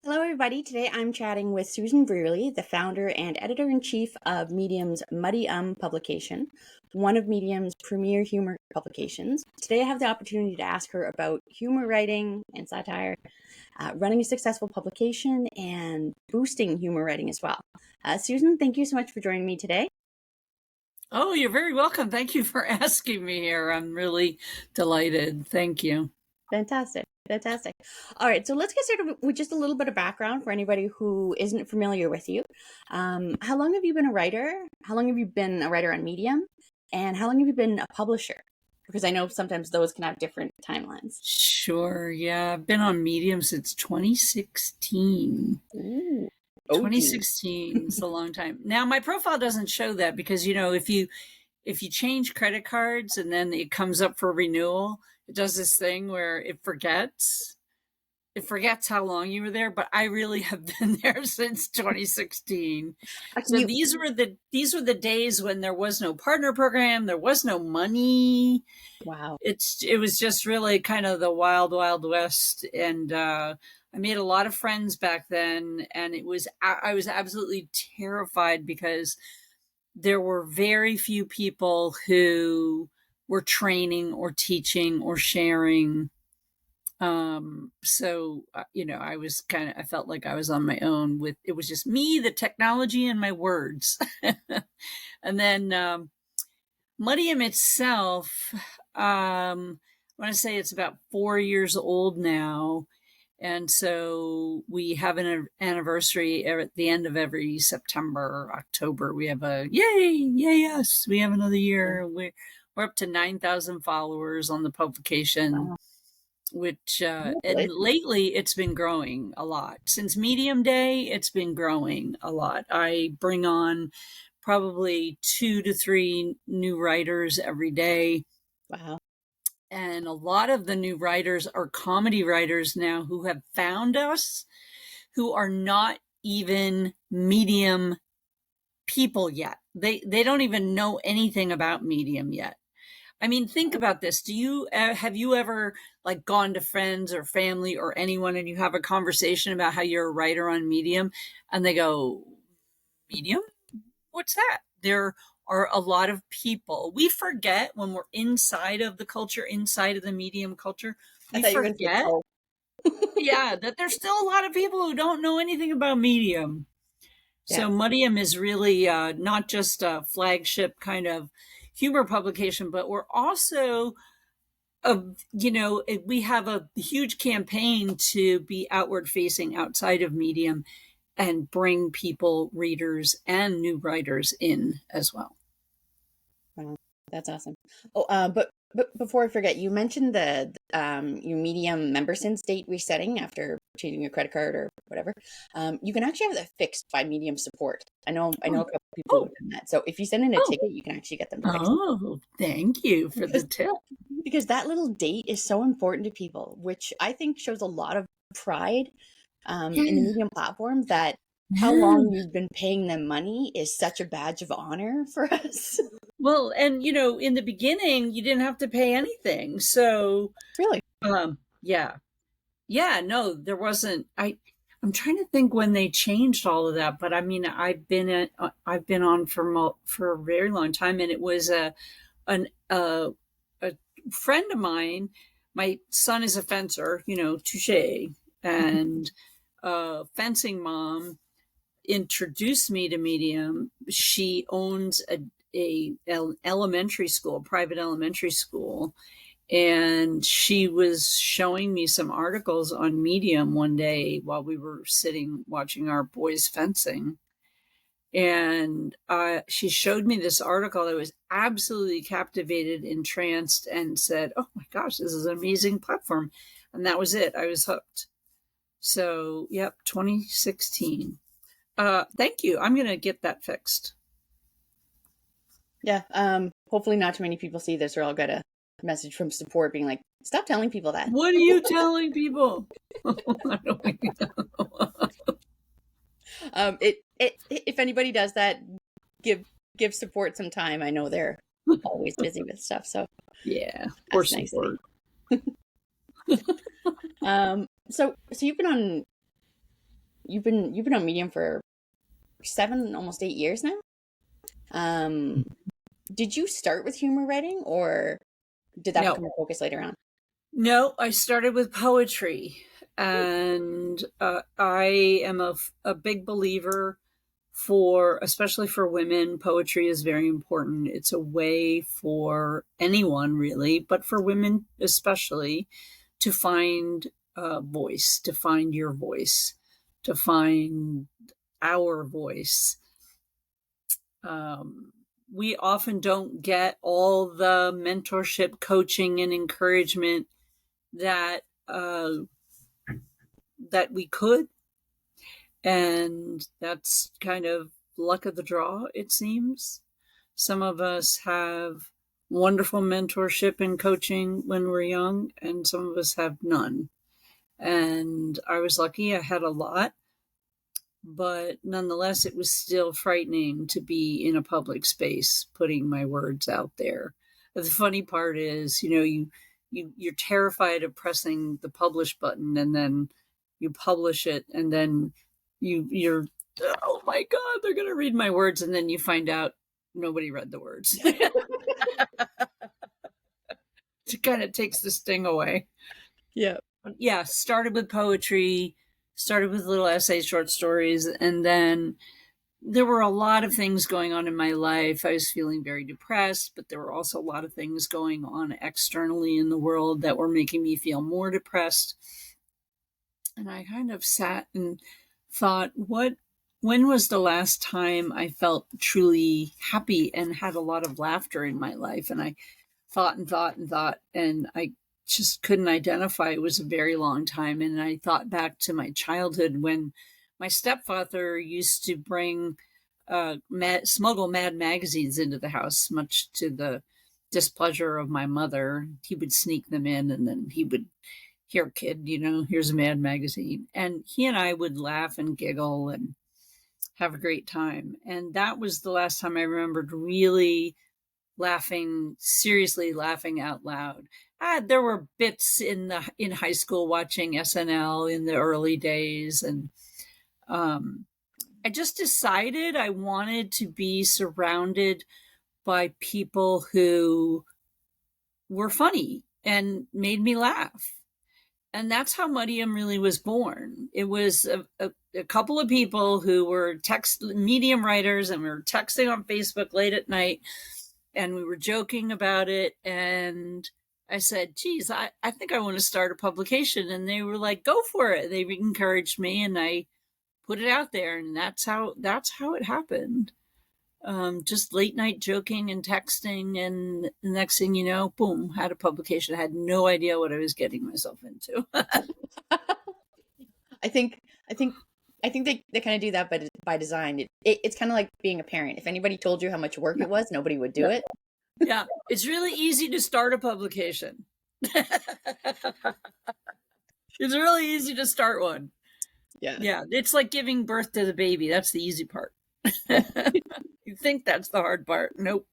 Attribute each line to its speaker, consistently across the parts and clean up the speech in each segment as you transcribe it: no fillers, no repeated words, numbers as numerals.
Speaker 1: Hello, everybody. Today I'm chatting with Susan Brearly, the founder and editor-in-chief of Medium's MuddyUm publication, one of Medium's premier humor publications. Today I have the opportunity to ask her about humor writing and satire, running a successful publication, and boosting humor writing as well. Susan, thank you so much for joining me today.
Speaker 2: Oh, you're very welcome. Thank you for asking me here. I'm really delighted. Thank you.
Speaker 1: Fantastic. Fantastic. All right, so let's get started with just a little bit of background for anybody who isn't familiar with you. How long have you been a writer? How long have you been a writer on Medium? And how long have you been a publisher? Because I know sometimes those can have different timelines.
Speaker 2: Sure. Yeah. I've been on Medium since 2016.
Speaker 1: Ooh, OG.
Speaker 2: 2016 is a long time. Now, my profile doesn't show that because, if you change credit cards and then it comes up for renewal, it does this thing where it forgets how long you were there, but I really have been there since 2016. So
Speaker 1: You,
Speaker 2: these were the days when there was no partner program, there was no money.
Speaker 1: wow.
Speaker 2: It was just really kind of the wild west, and I made a lot of friends back then, and I was absolutely terrified because there were very few people who were training or teaching or sharing. I felt like I was on my own it was just me, the technology, and my words. And then MuddyUm itself, I want to say it's about 4 years old now. And so we have an anniversary at the end of every September or October. We have a yes, we have another year. We're up to 9,000 followers on the publication,
Speaker 1: Wow.
Speaker 2: which and lately it's been growing a lot. Since Medium Day, it's been growing a lot. I bring on probably 2 to 3 new writers every day.
Speaker 1: Wow.
Speaker 2: And a lot of the new writers are comedy writers now who have found us, who are not even Medium people yet. They don't even know anything about Medium yet. I mean, think about this. Have you ever like gone to friends or family or anyone and you have a conversation about how you're a writer on Medium and they go, Medium? What's that? There are a lot of people. We forget when we're inside of the culture, inside of the Medium culture,
Speaker 1: I
Speaker 2: we
Speaker 1: thought you were going to say,
Speaker 2: forget,
Speaker 1: oh,
Speaker 2: yeah, that there's still a lot of people who don't know anything about Medium.
Speaker 1: yeah.
Speaker 2: So MuddyUm is really not just a flagship kind of humor publication, but we're also we have a huge campaign to be outward facing outside of Medium and bring people, readers, and new writers in as well.
Speaker 1: Wow, that's awesome. Oh, but before I forget, you mentioned the your Medium member since date resetting after changing your credit card or whatever. You can actually have that fixed by Medium support. I know a couple people
Speaker 2: Oh,
Speaker 1: who've done that. So if you send in a
Speaker 2: oh,
Speaker 1: ticket, you can actually get them fixed
Speaker 2: oh, thank you for the
Speaker 1: because
Speaker 2: tip.
Speaker 1: because that little date is so important to people, which I think shows a lot of pride in the
Speaker 2: Yeah.
Speaker 1: Medium platform that how
Speaker 2: Yeah.
Speaker 1: long you've been paying them money is such a badge of honor for us.
Speaker 2: Well, and in the beginning, you didn't have to pay anything. So,
Speaker 1: Really.
Speaker 2: yeah. Yeah, no, there wasn't. I'm trying to think when they changed all of that, but I mean, I've been on for a very long time, and it was an a friend of mine. My son is a fencer, touche, and fencing mom introduced me to Medium. She owns a elementary school, private elementary school, and she was showing me some articles on Medium one day while we were sitting watching our boys fencing. And she showed me this article. I was absolutely captivated, entranced, and said, oh my gosh, this is an amazing platform. And that was it. I was hooked. So, yep, 2016. Thank you. I'm going to get that fixed.
Speaker 1: Yeah. Hopefully not too many people see this or I'll get a message from support being like, stop telling people that.
Speaker 2: What are you telling people? I don't know.
Speaker 1: If anybody does that, give support some time. I know they're always busy with stuff, so
Speaker 2: Yeah, or
Speaker 1: ask nicely.
Speaker 2: support.
Speaker 1: So you've been on you've been on Medium for 7, almost 8 years now. Did you start with humor writing, or did that
Speaker 2: No,
Speaker 1: become a focus later on?
Speaker 2: no, I started with poetry, and I am a big believer for, especially for women, poetry is very important. It's a way for anyone really, but for women especially, to find a voice, to find your voice, to find our voice. We often don't get all the mentorship, coaching, and encouragement that that we could, and that's kind of luck of the draw, it seems. Some of us have wonderful mentorship and coaching when we're young, and some of us have none. And I was lucky, I had a lot, but nonetheless, it was still frightening to be in a public space putting my words out there. The funny part is, you're terrified of pressing the publish button, and then you publish it, and then you're, oh my God, they're going to read my words. And then you find out nobody read the words. It kind of takes the sting away.
Speaker 1: Yeah.
Speaker 2: Yeah, started with poetry, started with little essays, short stories, and then there were a lot of things going on in my life. I was feeling very depressed, but there were also a lot of things going on externally in the world that were making me feel more depressed. And I kind of sat and thought, when was the last time I felt truly happy and had a lot of laughter in my life? And I thought and thought and thought, and I just couldn't identify. It was a very long time. And I thought back to my childhood when my stepfather used to bring smuggle Mad magazines into the house, much to the displeasure of my mother. He would sneak them in, and then he would, here, kid, here's a Mad magazine. And he and I would laugh and giggle and have a great time. And that was the last time I remembered really laughing, seriously laughing out loud. There were bits in high school watching SNL in the early days, and I just decided I wanted to be surrounded by people who were funny and made me laugh. And that's how MuddyUm really was born. It was a couple of people who were Medium writers, and we were texting on Facebook late at night, and we were joking about it. And I said, geez, I think I want to start a publication. And they were like, go for it. They encouraged me, and I put it out there. And that's how it happened. Just late night joking and texting. And the next thing you know, boom, had a publication. I had no idea what I was getting myself into.
Speaker 1: I think they kind of do that by design. It's kind of like being a parent. If anybody told you how much work it was, nobody would do it.
Speaker 2: Yeah, it's really easy to start a publication. It's really easy to start one. Yeah, it's like giving birth to the baby. That's the easy part. You think that's the hard part. Nope,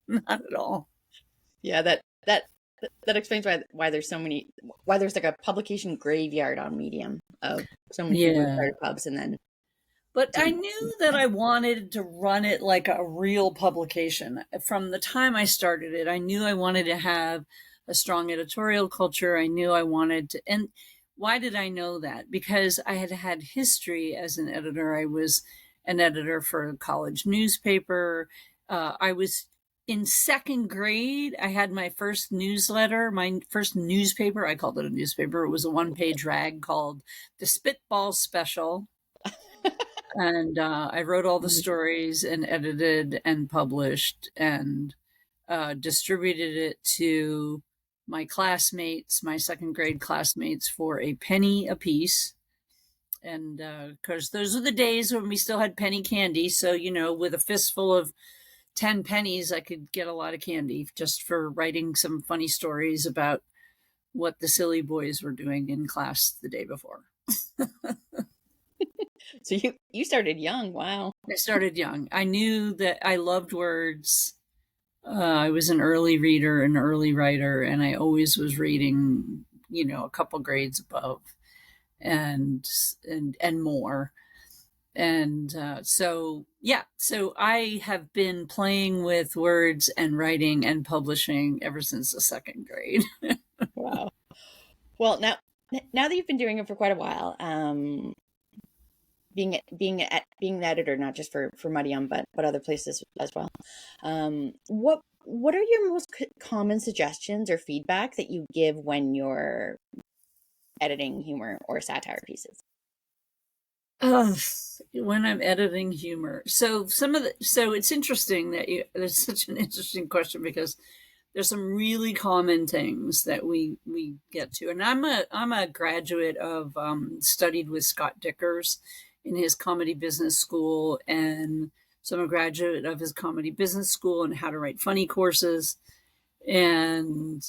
Speaker 2: not at all.
Speaker 1: Yeah, that explains why there's so many, why there's like a publication graveyard on Medium of so many people who started pubs and then.
Speaker 2: But I knew that I wanted to run it like a real publication. From the time I started it, I knew I wanted to have a strong editorial culture. I knew I wanted to, and why did I know that? Because I had had history as an editor. I was an editor for a college newspaper. I was in second grade. I had my first newsletter, my first newspaper. I called it a newspaper. It was a one-page rag called The Spitball Special. And I wrote all the stories and edited and published and distributed it to my classmates, my second grade classmates, for a penny a piece. And because those are the days when we still had penny candy. So, with a fistful of 10 pennies, I could get a lot of candy just for writing some funny stories about what the silly boys were doing in class the day before.
Speaker 1: So you started young. Wow.
Speaker 2: I started young. I knew that I loved words. I was an early reader, an early writer, and I always was reading, a couple grades above. and more. And so I have been playing with words and writing and publishing ever since the second grade.
Speaker 1: Wow. Well, now that you've been doing it for quite a while, being the editor, not just for MuddyUm, but other places as well. What are your most common suggestions or feedback that you give when you're editing humor or satire pieces?
Speaker 2: When I'm editing humor, so it's interesting that that's such an interesting question, because there's some really common things that we get to, and I'm a graduate of studied with Scott Dickers in his comedy business school, and so I'm a graduate of his comedy business school and how to write funny courses, and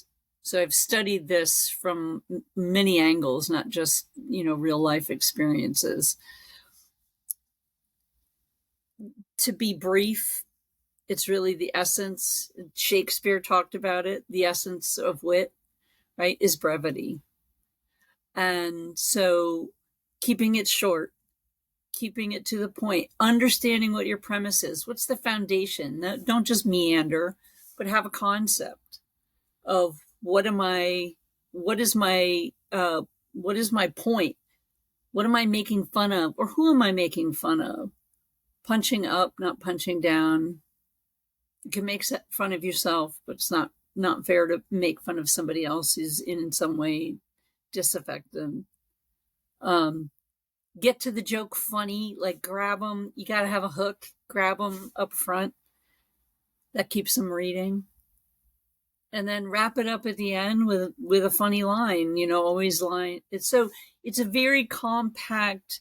Speaker 2: so I've studied this from many angles, not just real life experiences. To be brief, it's really the essence. Shakespeare talked about it. The essence of wit, right, is brevity. And so keeping it short, keeping it to the point, understanding what your premise is. What's the foundation? Don't just meander, but have a concept of what is my point? What am I making fun of? Or who am I making fun of? Punching up, not punching down. You can make fun of yourself, but it's not fair to make fun of somebody else who's in some way disaffect them. Get to the joke funny, like grab them. You got to have a hook, grab them up front. That keeps them reading. And then wrap it up at the end with a funny line, always line. It's a very compact,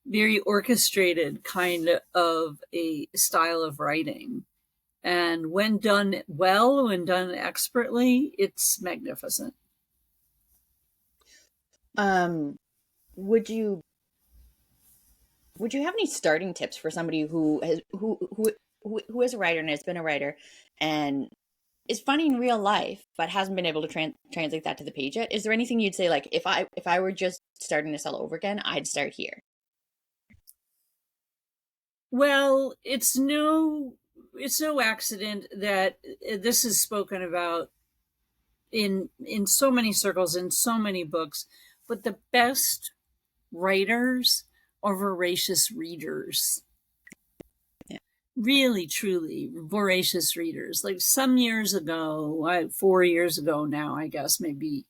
Speaker 2: very orchestrated kind of a style of writing. And when done well, when done expertly, it's magnificent.
Speaker 1: Would you have any starting tips for somebody who is a writer and has been a writer and is funny in real life but hasn't been able to translate that to the page yet? Is there anything you'd say, like, if I were just starting this all over again, I'd start here?
Speaker 2: Well, it's no accident that this is spoken about in so many circles, in so many books, but the best writers are voracious readers.
Speaker 1: Yeah.
Speaker 2: Really, truly voracious readers. Like some years ago, 4 years ago now, I guess, maybe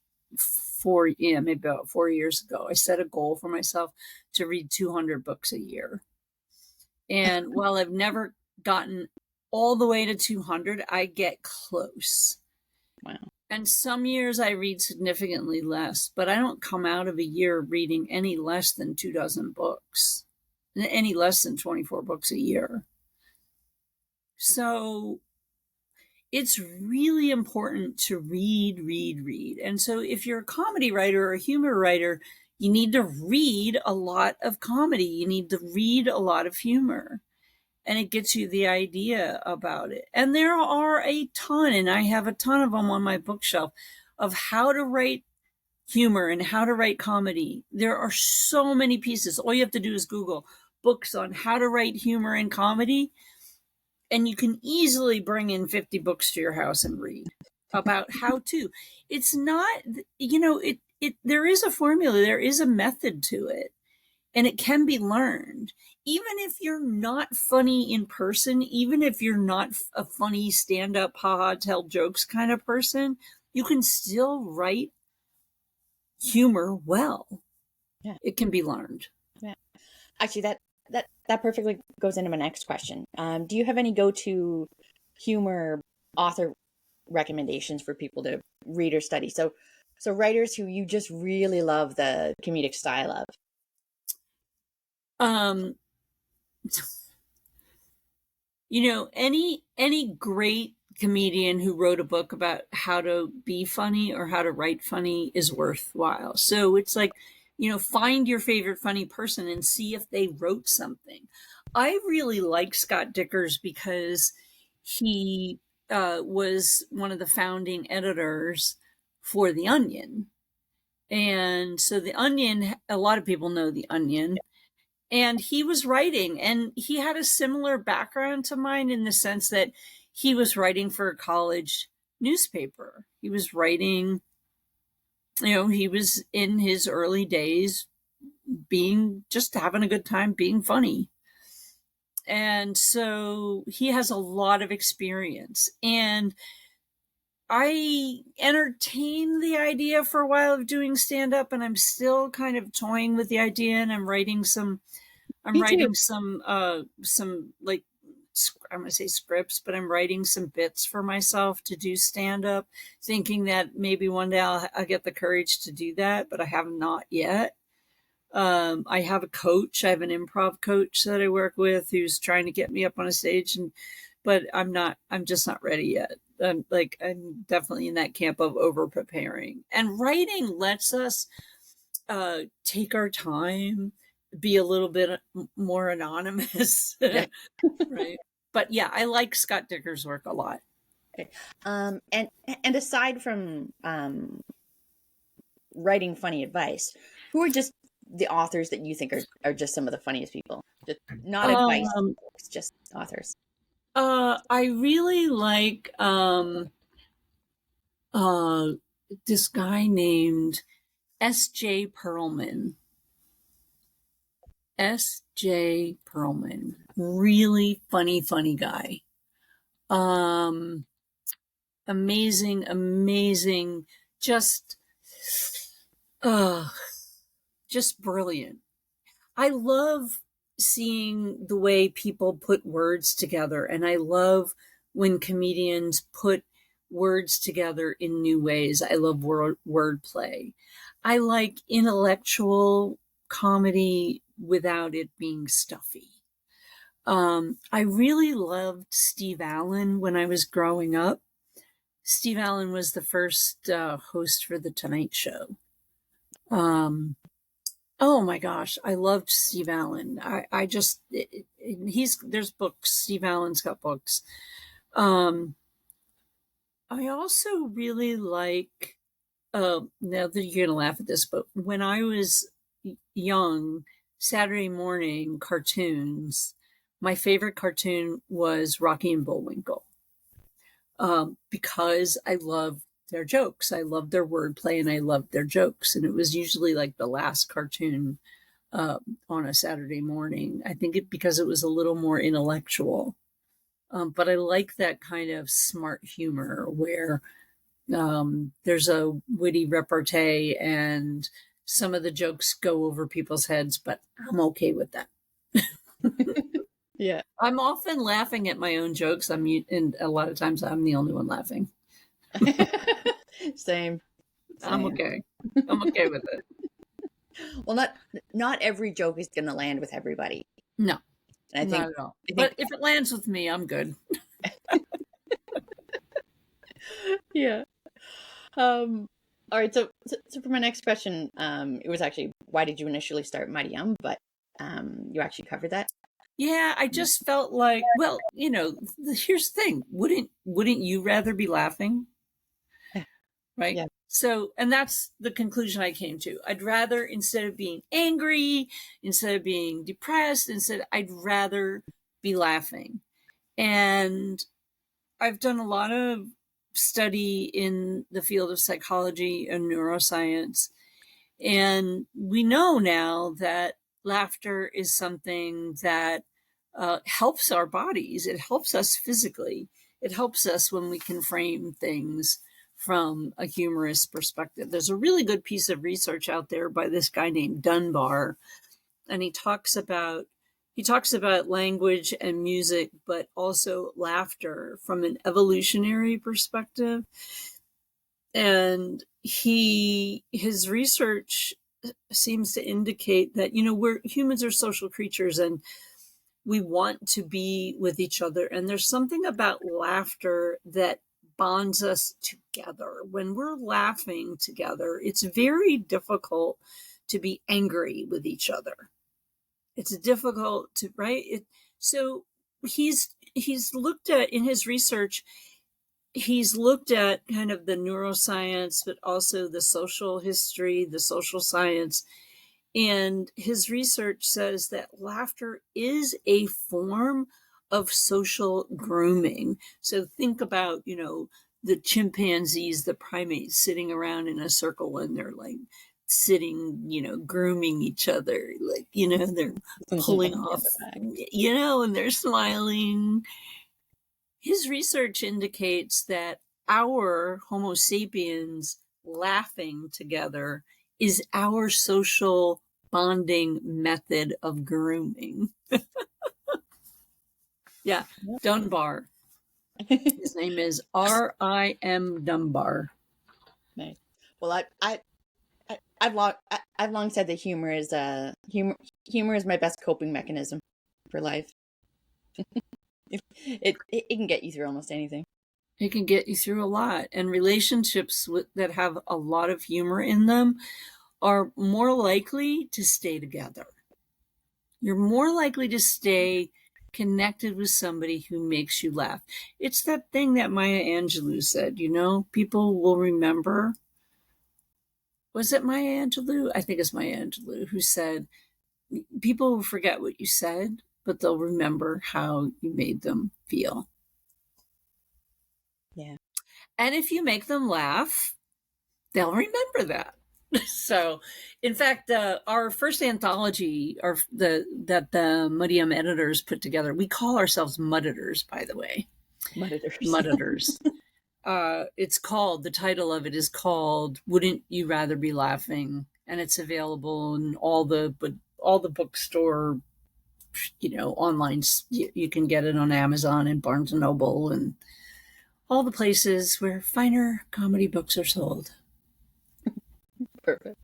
Speaker 2: about 4 years ago, I set a goal for myself to read 200 books a year. And while I've never gotten all the way to 200, I get close.
Speaker 1: Wow.
Speaker 2: And some years I read significantly less, but I don't come out of a year reading any less than 24 books, any less than 24 books a year. So it's really important to read. And so if you're a comedy writer or a humor writer, you need to read a lot of comedy. You need to read a lot of humor. And it gets you the idea about it. And there are a ton, and I have a ton of them on my bookshelf, of how to write humor and how to write comedy. There are so many pieces. All you have to do is Google books on how to write humor and comedy, and you can easily bring in 50 books to your house and read about how to. It's not, there is a formula, there is a method to it, and it can be learned. Even if you're not funny in person, even if you're not a funny stand-up, haha, tell jokes kind of person, you can still write humor well.
Speaker 1: Yeah.
Speaker 2: It can be learned.
Speaker 1: Yeah. Actually, that perfectly goes into my next question. Do you have any go-to humor author recommendations for people to read or study? So writers who you just really love the comedic style of.
Speaker 2: Any great comedian who wrote a book about how to be funny or how to write funny is worthwhile. So it's like, find your favorite funny person and see if they wrote something. I really like Scott Dickers because he was one of the founding editors for The Onion. And so The Onion, a lot of people know The Onion. And he was writing, and he had a similar background to mine in the sense that he was writing for a college newspaper. He was writing, he was in his early days just having a good time, being funny. And so he has a lot of experience. And I entertained the idea for a while of doing stand up, and I'm still kind of toying with the idea, and I'm writing some like, I'm going to say scripts, but I'm writing some bits for myself to do stand up, thinking that maybe one day I'll get the courage to do that, but I have not yet. I have a coach. I have an improv coach that I work with who's trying to get me up on a stage, but I'm just not ready yet. I'm definitely in that camp of over preparing, and writing lets us take our time, be a little bit more anonymous.
Speaker 1: Yeah.
Speaker 2: Right. But yeah, I like Scott Dicker's work a lot.
Speaker 1: Okay. And aside from writing funny advice, who are just the authors that you think are just some of the funniest people? Just not advice, just authors.
Speaker 2: I really like this guy named S.J. Perlman. S.J. Perlman. Really funny guy. Amazing, just brilliant. I love seeing the way people put words together, and I love when comedians put words together in new ways. I love wordplay. I like intellectual comedy without it being stuffy. I really loved Steve Allen when I was growing up. Steve Allen was the first host for The Tonight Show. Oh my gosh, I loved Steve Allen. There's books. Steve Allen's got books. I also really like, now that you're going to laugh at this, but when I was young, Saturday morning cartoons, my favorite cartoon was Rocky and Bullwinkle. Because I love their jokes. I love their wordplay, and I love their jokes. And it was usually like the last cartoon on a Saturday morning. I think because it was a little more intellectual. But I like that kind of smart humor where there's a witty repartee and some of the jokes go over people's heads, but I'm okay with that.
Speaker 1: Yeah.
Speaker 2: I'm often laughing at my own jokes. And a lot of times I'm the only one laughing.
Speaker 1: Same.
Speaker 2: I'm okay. I'm okay with it.
Speaker 1: Well, not every joke is going to land with everybody.
Speaker 2: No,
Speaker 1: and I think,
Speaker 2: not at all. But if it lands with me, I'm good.
Speaker 1: Yeah. All right. So for my next question, it was actually, why did you initially start MuddyUm? But you actually covered that.
Speaker 2: Yeah, I just felt like, well, here's the thing. Wouldn't you rather be laughing? Right?
Speaker 1: Yeah.
Speaker 2: So, and that's the conclusion I came to. I'd rather, instead of being angry, instead of being depressed, I'd rather be laughing. And I've done a lot of study in the field of psychology and neuroscience. And we know now that laughter is something that helps our bodies. It helps us physically. It helps us when we can frame things from a humorous perspective. There's a really good piece of research out there by this guy named Dunbar, and he talks about language and music, but also laughter from an evolutionary perspective. And his research seems to indicate that, humans are social creatures, and we want to be with each other. And there's something about laughter that bonds us together. When we're laughing together, it's very difficult to be angry with each other. It's difficult to, right? So he's looked at, in his research, he's looked at kind of the neuroscience, but also the social history, the social science. And his research says that laughter is a form of social grooming. So think about, the chimpanzees, the primates sitting around in a circle and they're like sitting, grooming each other. Like, they're pulling off, and they're smiling. His research indicates that our Homo sapiens laughing together is our social bonding method of grooming. Yeah, Dunbar. His name is R.I.M. Dunbar.
Speaker 1: Nice. Well, I've long said that humor is my best coping mechanism for life. It can get you through almost anything.
Speaker 2: It can get you through a lot, and relationships that have a lot of humor in them are more likely to stay together. You're more likely to stay connected with somebody who makes you laugh. It's that thing that Maya Angelou said, people will remember. Was it Maya Angelou? I think it's Maya Angelou who said, people will forget what you said, but they'll remember how you made them feel.
Speaker 1: Yeah.
Speaker 2: And if you make them laugh, they'll remember that. So, in fact, our first anthology that the MuddyUm editors put together, we call ourselves Mudditors, by the way. Mudditors. The title of it is called "Wouldn't You Rather Be Laughing?" and it's available in all the bookstore, online. You can get it on Amazon and Barnes and Noble and all the places where finer comedy books are sold.
Speaker 1: Perfect.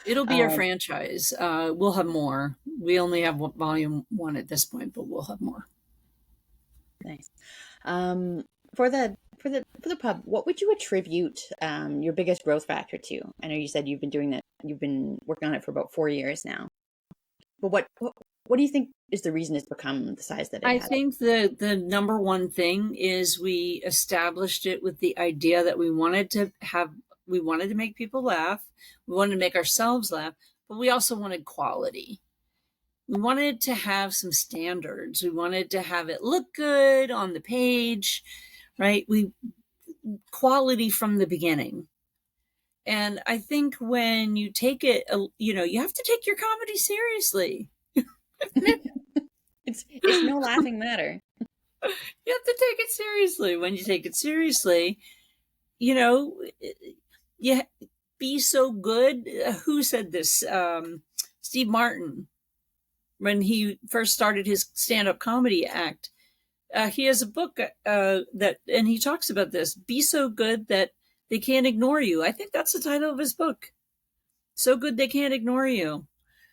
Speaker 2: It'll be a franchise. We'll have more. We only have volume 1 at this point, but we'll have more.
Speaker 1: Nice. For the pub, what would you attribute your biggest growth factor to? I know you said you've been doing that. You've been working on it for about 4 years now. But what do you think is the reason it's become the size that it has?
Speaker 2: I think the number one thing is we established it with the idea that we wanted to make people laugh. We wanted to make ourselves laugh, but we also wanted quality. We wanted to have some standards. We wanted to have it look good on the page, right? Quality from the beginning. And I think when you take it, you have to take your comedy seriously.
Speaker 1: It's no laughing matter.
Speaker 2: You have to take it seriously. When you take it seriously, be so good. Who said this? Steve Martin, when he first started his stand-up comedy act. He has a book and he talks about this. Be so good that they can't ignore you. I think that's the title of his book. So good they can't ignore you.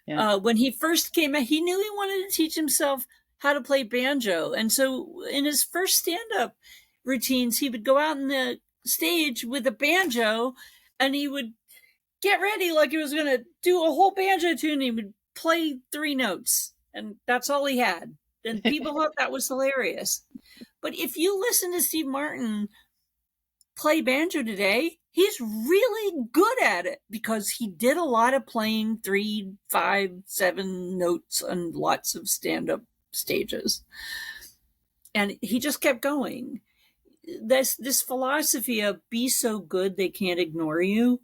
Speaker 2: Yeah. When he first came out, he knew he wanted to teach himself how to play banjo. And so in his first stand-up routines, he would go out on the stage with a banjo and he would get ready like he was going to do a whole banjo tune. He would play 3 notes and that's all he had. And people thought that was hilarious. But if you listen to Steve Martin play banjo today, he's really good at it because he did a lot of playing 3, 5, 7 notes on lots of stand-up stages. And he just kept going. This philosophy of be so good they can't ignore you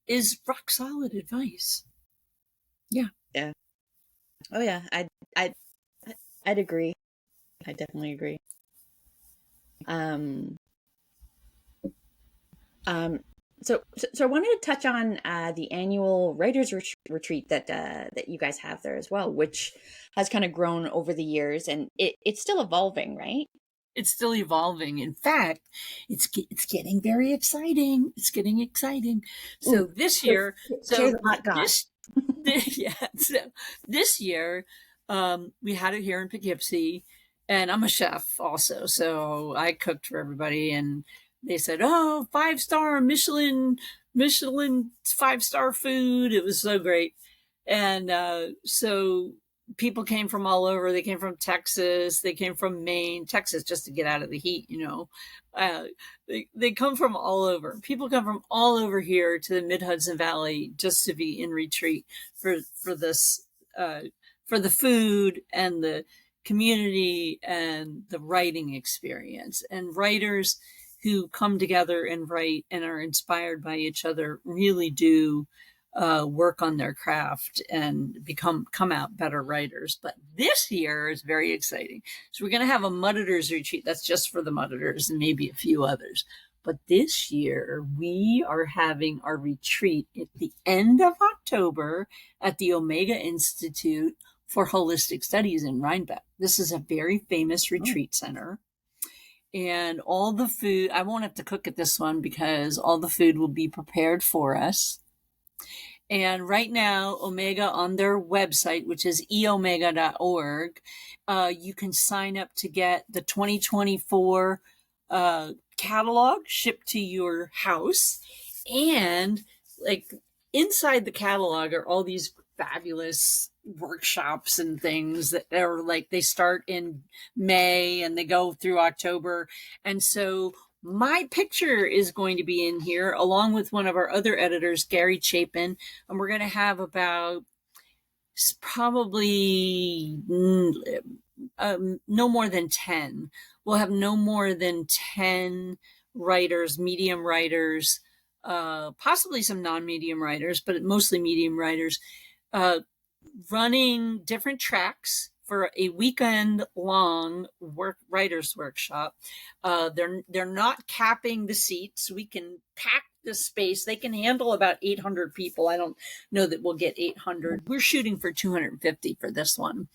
Speaker 2: is rock solid advice. Yeah.
Speaker 1: Yeah. Oh yeah. I'd agree. I definitely agree. So I wanted to touch on the annual writers retreat that you guys have there as well, which has kind of grown over the years, and it's still evolving, right?
Speaker 2: It's still evolving. In fact, it's getting very exciting. It's getting exciting. So this year, this year, we had it here in Poughkeepsie, and I'm a chef also, so I cooked for everybody, and they said, "Oh, 5-star Michelin 5-star food." It was so great, and so people came from all over. They came from Texas. They came from Maine, Texas, just to get out of the heat, they come from all over. People come from all over here to the Mid-Hudson Valley just to be in retreat for this, for the food and the community and the writing experience. And writers who come together and write and are inspired by each other really do work on their craft and come out better writers. But this year is very exciting. So we're going to have a Mudditors retreat. That's just for the Mudditors and maybe a few others. But this year we are having our retreat at the end of October at the Omega Institute for Holistic Studies in Rhinebeck. This is a very famous retreat center. And all the food, I won't have to cook at this one because all the food will be prepared for us. And right now, Omega on their website, which is eomega.org, you can sign up to get the 2024 catalog shipped to your house. And like inside the catalog are all these fabulous workshops and things that are like, they start in May and they go through October. And so my picture is going to be in here along with one of our other editors, Gary Chapin. And we're going to have about probably no more than 10. We'll have no more than 10 writers, medium writers, possibly some non-medium writers, but mostly medium writers, running different tracks for a weekend long writers workshop. They're not capping the seats. We can pack the space. They can handle about 800 people. I don't know that we'll get 800. We're shooting for 250 for this one,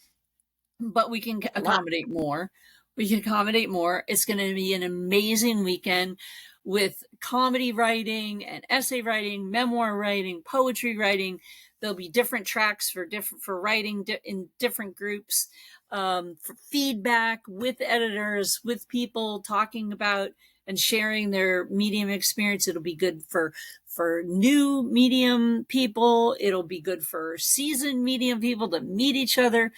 Speaker 2: but we can accommodate more. It's going to be an amazing weekend with comedy writing and essay writing, memoir writing, poetry writing. There'll be different tracks for writing in different groups, for feedback with editors, with people talking about and sharing their medium experience. It'll be good for new medium people. It'll be good for seasoned medium people to meet each other.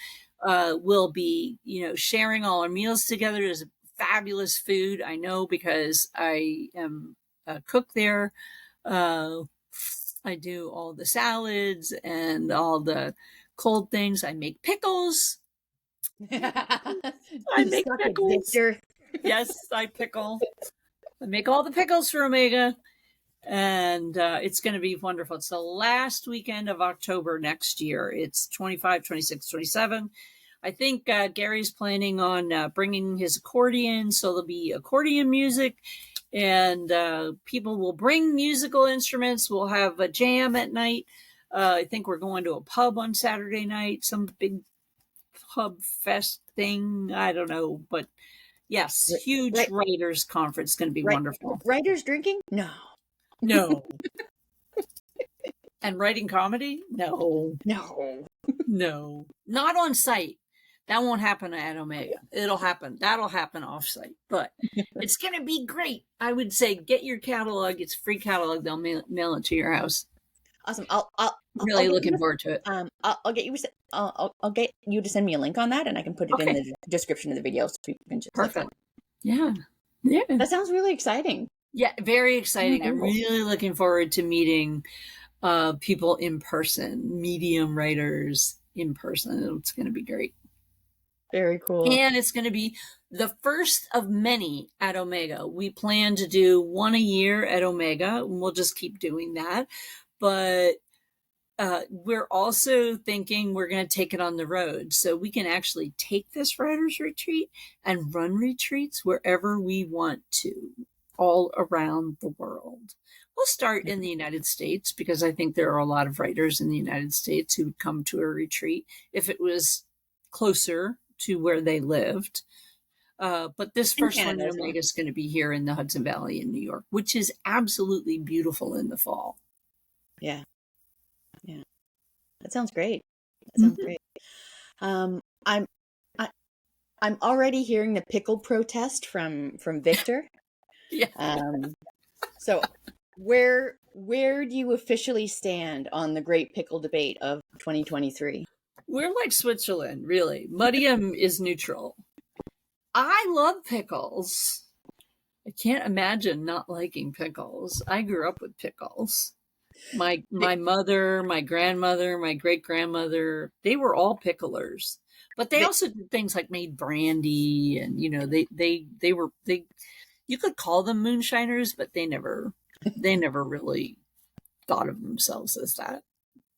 Speaker 2: We'll be, sharing all our meals together. There's fabulous food. I know because I am a cook there. I do all the salads and all the cold things. I make pickles. I make pickles. Yes, I pickle. I make all the pickles for Omega. And it's going to be wonderful. It's the last weekend of October next year. It's 25, 26, 27. I think Gary's planning on bringing his accordion. So there'll be accordion music. And people will bring musical instruments. We'll have a jam at night. I think we're going to a pub on Saturday night, some big pub fest thing. I don't know. But yes, huge writers conference. It's going to be wonderful.
Speaker 1: Writers drinking? No.
Speaker 2: And writing comedy? No. Not on site. That won't happen at Omega. That'll happen off site, but it's going to be great. I would say get your catalog. It's a free catalog. They'll mail it to your house.
Speaker 1: Awesome.
Speaker 2: Really looking forward to it.
Speaker 1: I'll get you to send me a link on that, and I can put it in the description of the video so people can just
Speaker 2: perfect.
Speaker 1: Yeah. That sounds really exciting.
Speaker 2: Yeah, very exciting. I'm really looking forward to meeting people in person, medium writers in person. It's going to be great.
Speaker 1: Very cool.
Speaker 2: And it's going to be the first of many at Omega. We plan to do one a year at Omega, and we'll just keep doing that. But we're also thinking we're going to take it on the road. So we can actually take this writers retreat and run retreats wherever we want to, all around the world. We'll start in the United States because I think there are a lot of writers in the United States who would come to a retreat if it was closer to where they lived. But this first one in Omega is going to be here in the Hudson Valley in New York, which is absolutely beautiful in the fall.
Speaker 1: Yeah. That sounds great. Great. I'm already hearing the pickle protest from Victor. So where do you officially stand on the great pickle debate of 2023?
Speaker 2: We're like Switzerland, really. MuddyUm is neutral. I love pickles. I can't imagine not liking pickles. I grew up with pickles. My mother, my grandmother, my great grandmother, they were all picklers. But they also did things like made brandy, and they you could call them moonshiners, but they never really thought of themselves as that.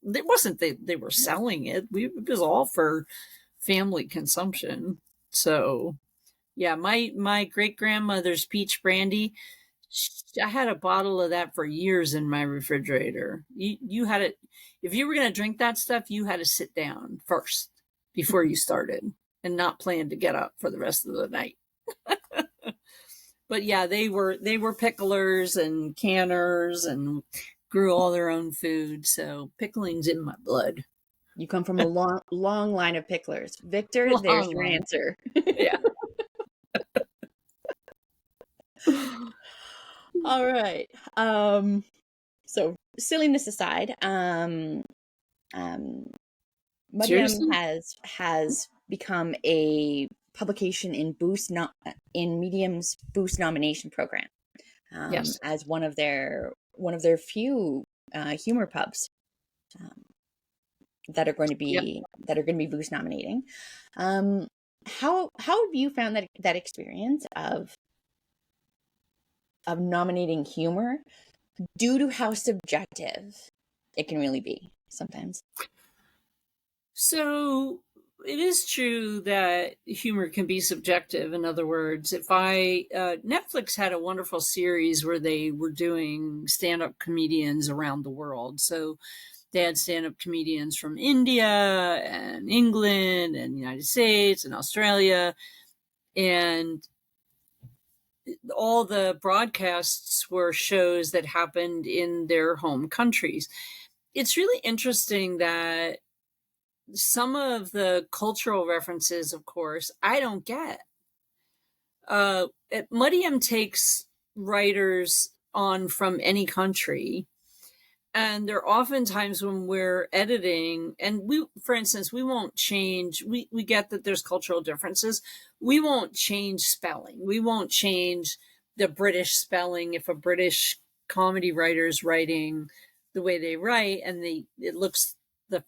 Speaker 2: It wasn't they were selling it. It was all for family consumption. So yeah, my great grandmother's peach brandy, I had a bottle of that for years in my refrigerator. You had it, if you were going to drink that stuff, you had to sit down first before you started and not plan to get up for the rest of the night. But yeah, they were picklers and canners and grew all their own food. So pickling's in my blood.
Speaker 1: You come from a long line of picklers. Victor, there's
Speaker 2: Long
Speaker 1: your
Speaker 2: line.
Speaker 1: answer.
Speaker 2: Yeah.
Speaker 1: All right. So silliness aside, MuddyUm
Speaker 2: Seriously?
Speaker 1: has become a publication in Medium's Boost nomination program,
Speaker 2: Yes.
Speaker 1: as one of their few humor pubs that are going to
Speaker 2: Yep.
Speaker 1: be Boost nominating. How have you found that experience of nominating humor due to how subjective it can really be sometimes?
Speaker 2: So it is true that humor can be subjective. In other words, if Netflix had a wonderful series where they were doing stand-up comedians around the world. So they had stand-up comedians from India and England and the United States and Australia, and all the broadcasts were shows that happened in their home countries. It's really interesting that some of the cultural references, of course, I don't get. MuddyUm takes writers on from any country, and there are often times when we're editing, and for instance, we won't change. We get that there's cultural differences. We won't change spelling. We won't change the British spelling if a British comedy writer is writing the way they write, and the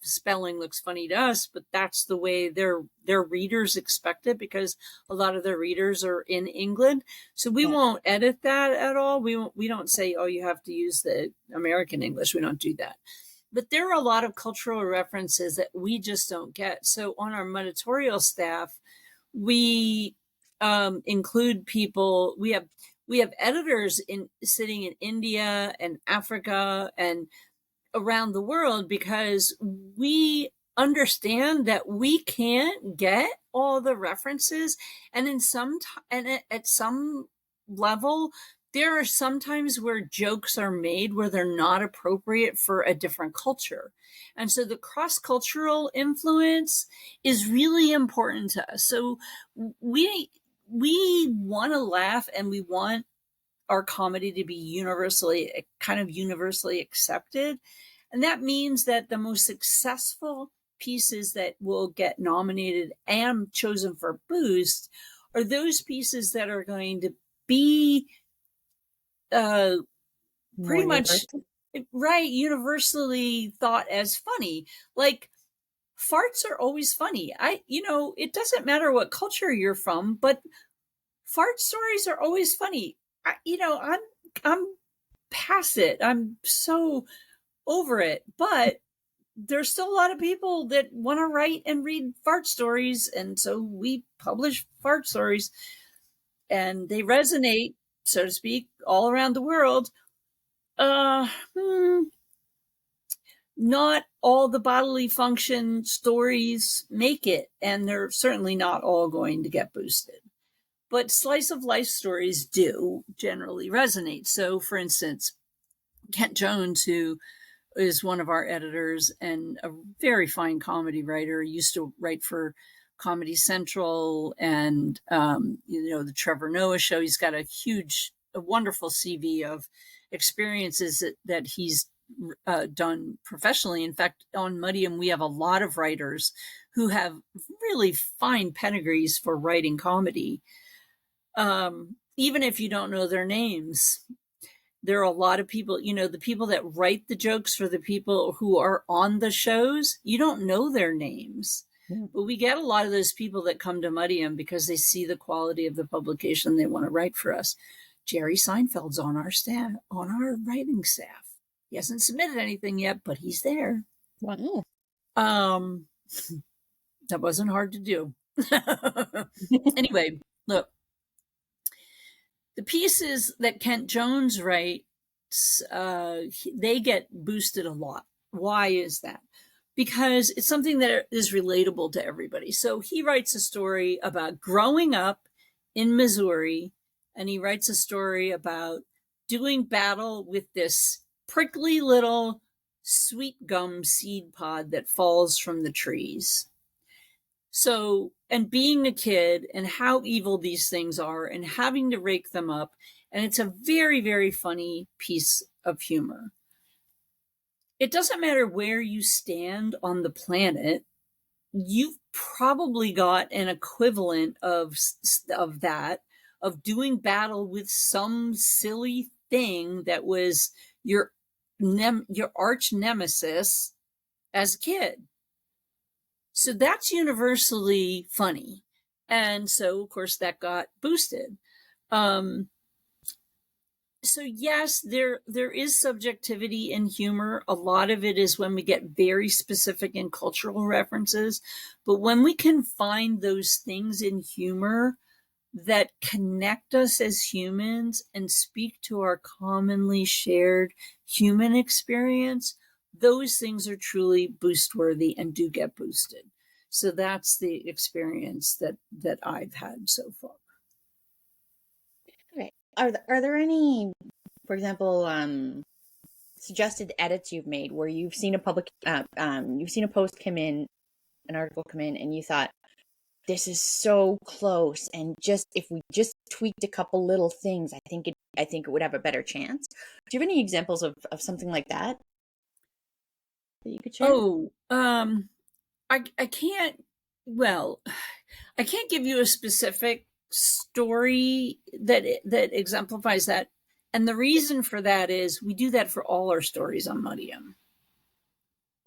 Speaker 2: spelling looks funny to us, but that's the way their readers expect it, because a lot of their readers are in England. So we won't edit that at all. We don't say, oh, you have to use the American English. We don't do that. But there are a lot of cultural references that we just don't get. So on our editorial staff, we include people. We have editors sitting in India and Africa and around the world, because we understand that we can't get all the references, and at some level there are some times where jokes are made where they're not appropriate for a different culture, and so the cross-cultural influence is really important to us. So we want to laugh, and we want our comedy to be universally accepted. And that means that the most successful pieces that will get nominated and chosen for Boost are those pieces that are going to be pretty much universally thought as funny. Like, farts are always funny. It doesn't matter what culture you're from, but fart stories are always funny. I'm past it. I'm so over it. But there's still a lot of people that want to write and read fart stories, and so we publish fart stories, and they resonate, so to speak, all around the world. Not all the bodily function stories make it, and they're certainly not all going to get boosted. But slice of life stories do generally resonate. So, for instance, Kent Jones, who is one of our editors and a very fine comedy writer, used to write for Comedy Central and the Trevor Noah Show. He's got a wonderful CV of experiences that he's done professionally. In fact, on MuddyUm, we have a lot of writers who have really fine pedigrees for writing comedy. Even if you don't know their names, there are a lot of people, the people that write the jokes for the people who are on the shows, you don't know their names. Yeah. But we get a lot of those people that come to MuddyUm because they see the quality of the publication they want to write for us. Jerry Seinfeld's on our staff, on our writing staff. He hasn't submitted anything yet, but he's there.
Speaker 1: Wow.
Speaker 2: That wasn't hard to do. Anyway, look. The pieces that Kent Jones writes, they get boosted a lot. Why is that? Because it's something that is relatable to everybody. So he writes a story about growing up in Missouri, and he writes a story about doing battle with this prickly little sweet gum seed pod that falls from the trees. So, and being a kid and how evil these things are and having to rake them up. And it's a very, very funny piece of humor. It doesn't matter where you stand on the planet. You've probably got an equivalent of that, of doing battle with some silly thing that was your arch nemesis as a kid. So that's universally funny. And so, of course, that got boosted. So yes, there is subjectivity in humor. A lot of it is when we get very specific in cultural references. But when we can find those things in humor that connect us as humans and speak to our commonly shared human experience, those things are truly boost worthy and do get boosted. So that's the experience that I've had so far.
Speaker 1: Okay. Are there any, for example, suggested edits you've made where you've seen a post come in, an article come in, and you thought, this is so close, and just if we just tweaked a couple little things, I think it would have a better chance. Do you have any examples of something like that you could share?
Speaker 2: Oh, I can't. Well, I can't give you a specific story that exemplifies that, and the reason for that is we do that for all our stories on MuddyUm.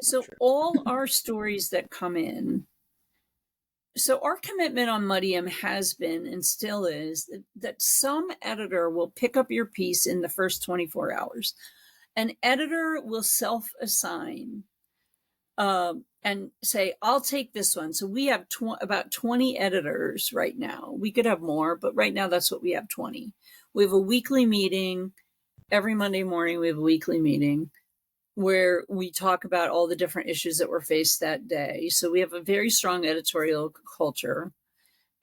Speaker 2: So all our stories that come in. So our commitment on MuddyUm has been and still is that some editor will pick up your piece in the first 24 hours. An editor will self-assign and say, I'll take this one. So we have about 20 editors right now. We could have more, but right now that's what we have, 20. We have a weekly meeting. Every Monday morning we have a weekly meeting where we talk about all the different issues that were faced that day. So we have a very strong editorial culture.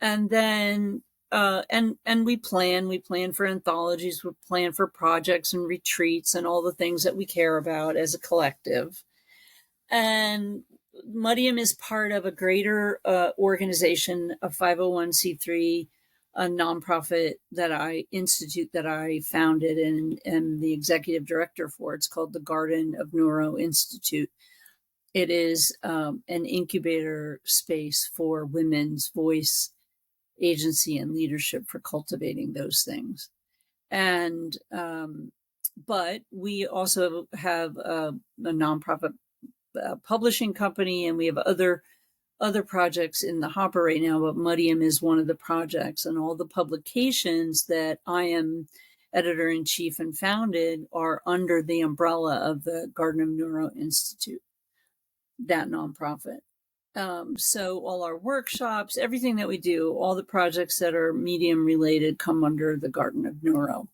Speaker 2: And then and we plan for anthologies, we plan for projects and retreats and all the things that we care about as a collective. And MuddyUm is part of a greater organization, a 501c3, a nonprofit that I founded and am the executive director for. It's called the Garden of Neuro Institute. It is an incubator space for women's voice, agency, and leadership for cultivating those things. And but we also have a nonprofit publishing company, and we have other projects in the hopper right now, but MuddyUm is one of the projects, and all the publications that I am editor-in-chief and founded are under the umbrella of the Garden of Neuro Institute, that nonprofit. So all our workshops, everything that we do, all the projects that are medium related come under the Garden of Neuro.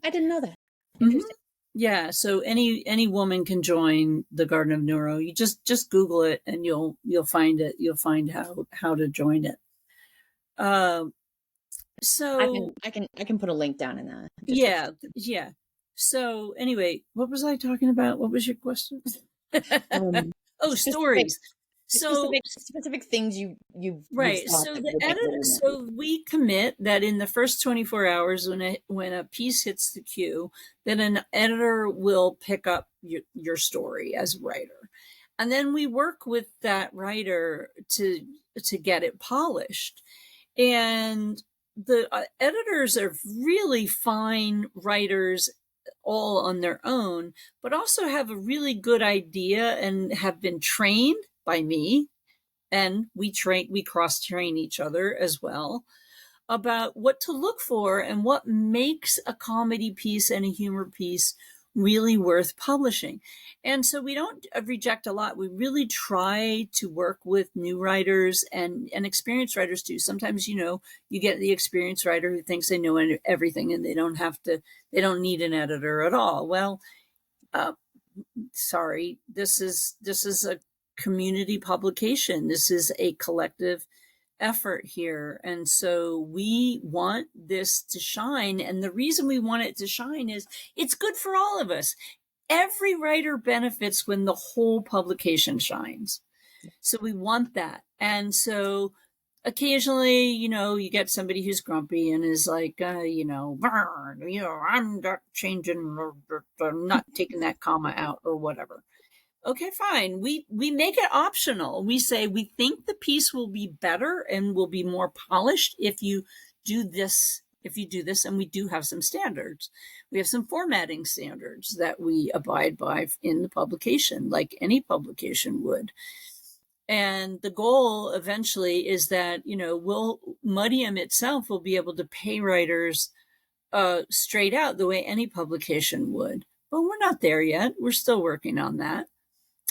Speaker 1: I didn't know that. Interesting.
Speaker 2: Yeah, so any woman can join the Garden of Neuro. You just Google it and you'll find it. You'll find how to join it. So
Speaker 1: I can put a link down in that.
Speaker 2: Yeah. So anyway, what was I talking about? What was your question? Stories. So
Speaker 1: specific things you've
Speaker 2: right.
Speaker 1: thought
Speaker 2: So
Speaker 1: that
Speaker 2: the
Speaker 1: would make
Speaker 2: edit.
Speaker 1: it.
Speaker 2: So we commit that in the first 24 hours, when a piece hits the queue, then an editor will pick up your story as a writer, and then we work with that writer to get it polished. And the editors are really fine writers all on their own, but also have a really good idea and have been trained by me, and we cross train each other as well about what to look for and what makes a comedy piece and a humor piece really worth publishing. And so we don't reject a lot. We really try to work with new writers and experienced writers too. Sometimes, you get the experienced writer who thinks they know everything and they don't need an editor at all. Well, sorry, this is a community publication. This is a collective effort here. And so we want this to shine. And the reason we want it to shine is it's good for all of us. Every writer benefits when the whole publication shines. So we want that. And so occasionally, you get somebody who's grumpy and is like, I'm not changing, I'm not taking that comma out or whatever. Okay, fine. We make it optional. We say we think the piece will be better and will be more polished if you do this. And we do have some standards. We have some formatting standards that we abide by in the publication, like any publication would. And the goal eventually is that, MuddyUm itself will be able to pay writers straight out the way any publication would. But we're not there yet. We're still working on that.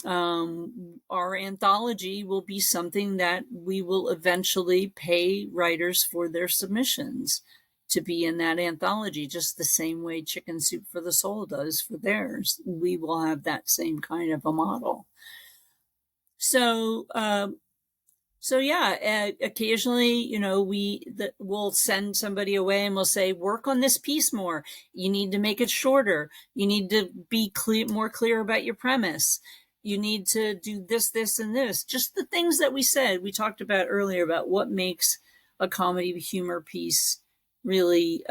Speaker 2: Our anthology will be something that we will eventually pay writers for their submissions to be in that anthology, just the same way Chicken Soup for the Soul does for theirs. We will have that same kind of a model. So yeah, occasionally, we'll send somebody away and we'll say, work on this piece more. You need to make it shorter. You need to be more clear about your premise. You need to do this, this, and this. Just the things that we talked about earlier about what makes a comedy humor piece really,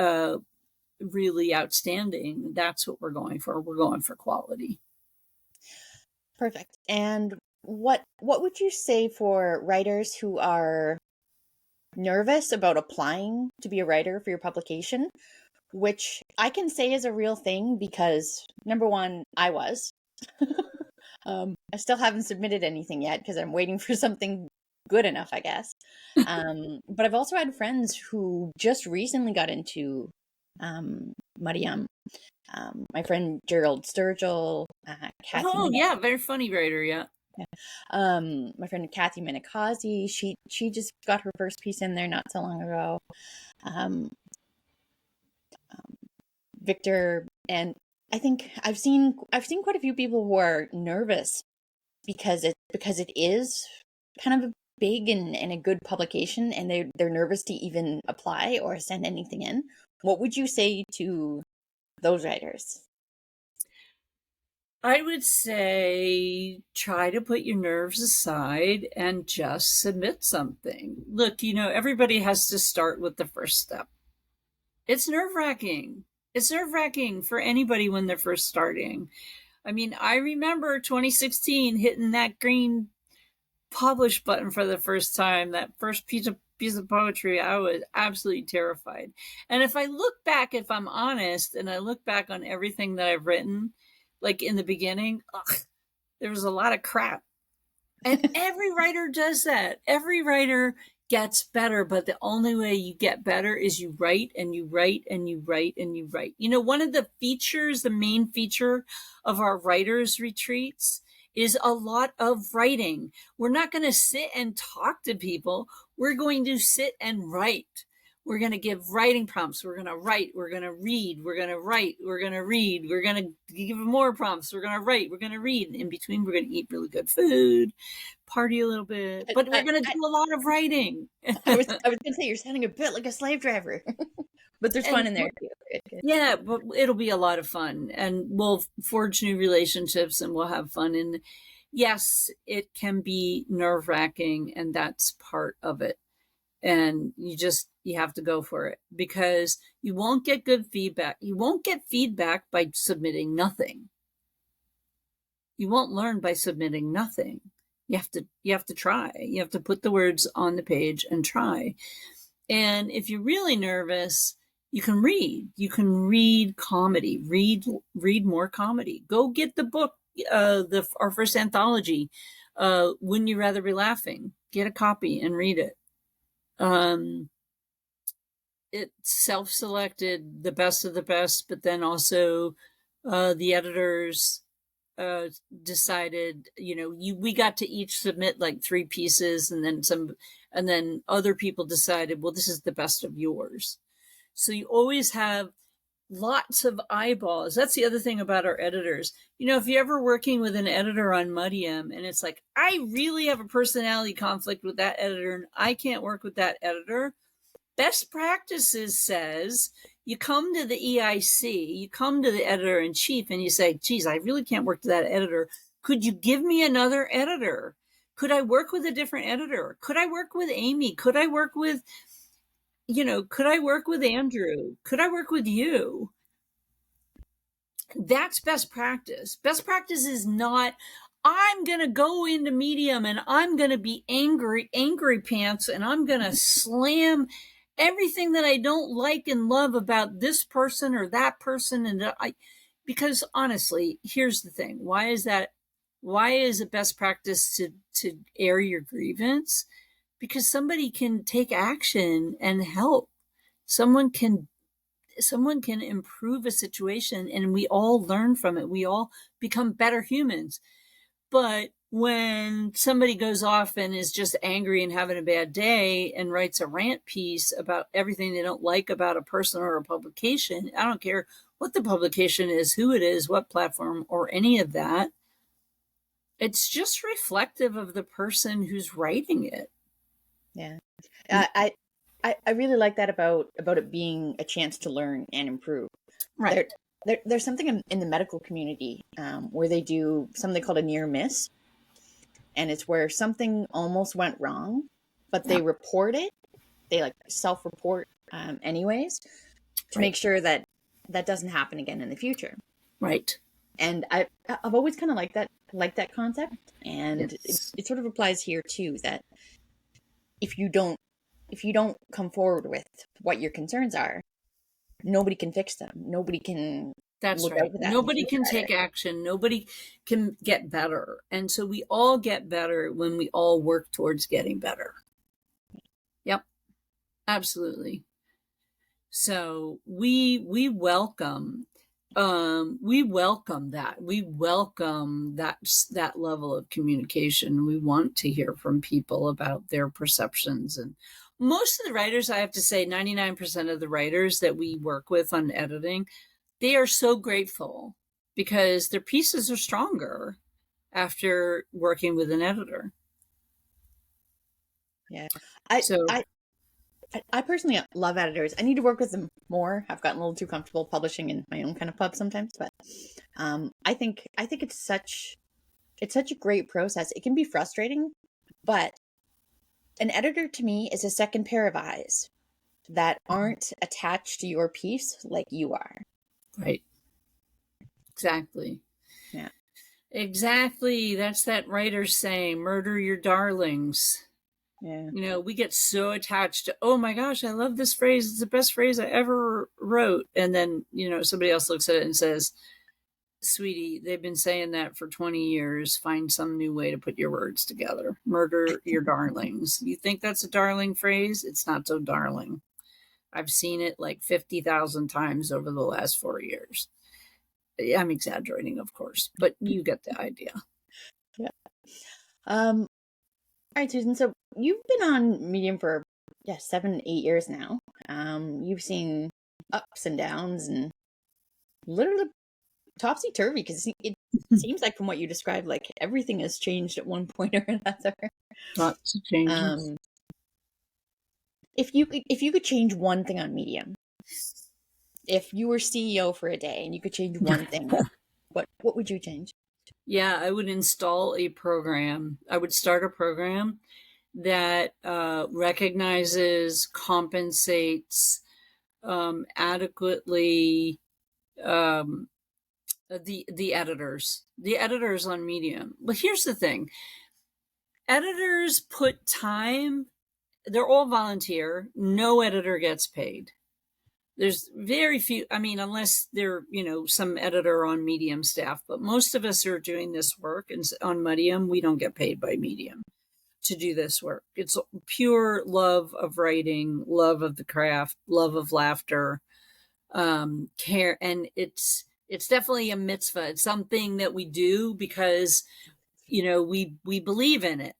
Speaker 2: really outstanding. That's what we're going for. We're going for quality.
Speaker 1: Perfect. And what would you say for writers who are nervous about applying to be a writer for your publication, which I can say is a real thing because, number one, I was. I still haven't submitted anything yet because I'm waiting for something good enough, I guess. But I've also had friends who just recently got into MuddyUm. My friend Gerald Sturgill, Kathy.
Speaker 2: Yeah, very funny writer, yeah.
Speaker 1: My friend Kathy Minikazi, she just got her first piece in there not so long ago. Victor, and I think I've seen quite a few people who are nervous because it is kind of a big and a good publication, and they're nervous to even apply or send anything in. What would you say to those writers?
Speaker 2: I would say try to put your nerves aside and just submit something. Look, everybody has to start with the first step. It's nerve-wracking. It's nerve-wracking for anybody when they're first starting. I mean, I remember 2016 hitting that green publish button for the first time, that first piece of poetry. I was absolutely terrified. And if I'm honest, and I look back on everything that I've written, like in the beginning, there was a lot of crap. And every writer does that. Every writer gets better, but the only way you get better is you write and you write and you write and you write. One of the main feature of our writers' retreats is a lot of writing. We're not going to sit and talk to people. We're going to sit and write. We're going to give writing prompts. We're going to write. We're going to read. We're going to write. We're going to read. We're going to give more prompts. We're going to write. We're going to read. In between, we're going to eat really good food, party a little bit. But we're going to do a lot of writing.
Speaker 1: I was going to say, you're sounding a bit like a slave driver. But there's fun in there too. Good.
Speaker 2: Yeah, but it'll be a lot of fun. And we'll forge new relationships and we'll have fun. yes, it can be nerve-wracking, and that's part of it. And you have to go for it, because you won't get good feedback. You won't get feedback by submitting nothing. You won't learn by submitting nothing. You have to try. You have to put the words on the page and try. And if you're really nervous, you can read. You can read comedy. Read more comedy. Go get the book, our first anthology, Wouldn't You Rather Be Laughing? Get a copy and read it. It self-selected the best of the best, but then also the editors decided, we got to each submit like 3 pieces, and then other people decided, well, this is the best of yours. So you always have lots of eyeballs. That's the other thing about our editors. If you're ever working with an editor on MuddyUm and it's like, I really have a personality conflict with that editor and I can't work with that editor, best practices says you come to the EIC, you come to the editor-in-chief and you say, geez, I really can't work with that editor. Could you give me another editor? Could I work with a different editor? Could I work with Amy? Could I work with Andrew? Could I work with you? That's best practice. Best practice is not, I'm going to go into MuddyUm and I'm going to be angry pants, and I'm going to slam everything that I don't like and love about this person or that person. Because honestly, here's the thing. Why is it best practice to air your grievance? Because somebody can take action and help. Someone can improve a situation, and we all learn from it. We all become better humans. But when somebody goes off and is just angry and having a bad day and writes a rant piece about everything they don't like about a person or a publication, I don't care what the publication is, who it is, what platform, or any of that. It's just reflective of the person who's writing it.
Speaker 1: Yeah. I really like that about it being a chance to learn and improve.
Speaker 2: Right.
Speaker 1: There's something in the medical community where they do something called a near miss. And it's where something almost went wrong, but they report it. They like self-report anyways to make sure that doesn't happen again in the future.
Speaker 2: Right.
Speaker 1: And I've always kind of liked that concept. And it sort of applies here too, that if you don't come forward with what your concerns are, nobody can fix them. Nobody can.
Speaker 2: That's right. Nobody can take action. Nobody can get better. And so we all get better when we all work towards getting better. Yep. Absolutely. So we welcome that. We welcome that level of communication. We want to hear from people about their perceptions. And most of the writers, I have to say, 99% of the writers that we work with on editing, they are so grateful because their pieces are stronger after working with an editor.
Speaker 1: Yeah. I personally love editors. I need to work with them more. I've gotten a little too comfortable publishing in my own kind of pub sometimes, but I think it's such a great process. It can be frustrating, but an editor to me is a second pair of eyes that aren't attached to your piece like you are.
Speaker 2: Right. Exactly.
Speaker 1: Yeah.
Speaker 2: Exactly. That's that writer saying, murder your darlings.
Speaker 1: Yeah.
Speaker 2: We get so attached to, oh my gosh, I love this phrase. It's the best phrase I ever wrote. And then, somebody else looks at it and says, sweetie, they've been saying that for 20 years. Find some new way to put your words together. Murder your darlings. You think that's a darling phrase? It's not so darling. I've seen it like 50,000 times over the last 4 years. I'm exaggerating, of course, but you get the idea.
Speaker 1: Yeah. All right, Susan. So you've been on MuddyUm for 7-8 years now. You've seen ups and downs and literally topsy-turvy, because it seems like from what you described, like everything has changed at one point or another.
Speaker 2: Lots of changes.
Speaker 1: If you could change one thing on MuddyUm, if you were CEO for a day and you could change one thing, what would you change?
Speaker 2: Yeah, I would install a program. I would start a program that recognizes, compensates adequately um, the editors on Medium. But here's the thing: editors put time. They're all volunteer. No editor gets paid. There's very few, I mean, unless they're, some editor on Medium staff, but most of us are doing this work, and on MuddyUm, we don't get paid by Medium to do this work. It's pure love of writing, love of the craft, love of laughter, care. And it's definitely a mitzvah. It's something that we do because, we believe in it.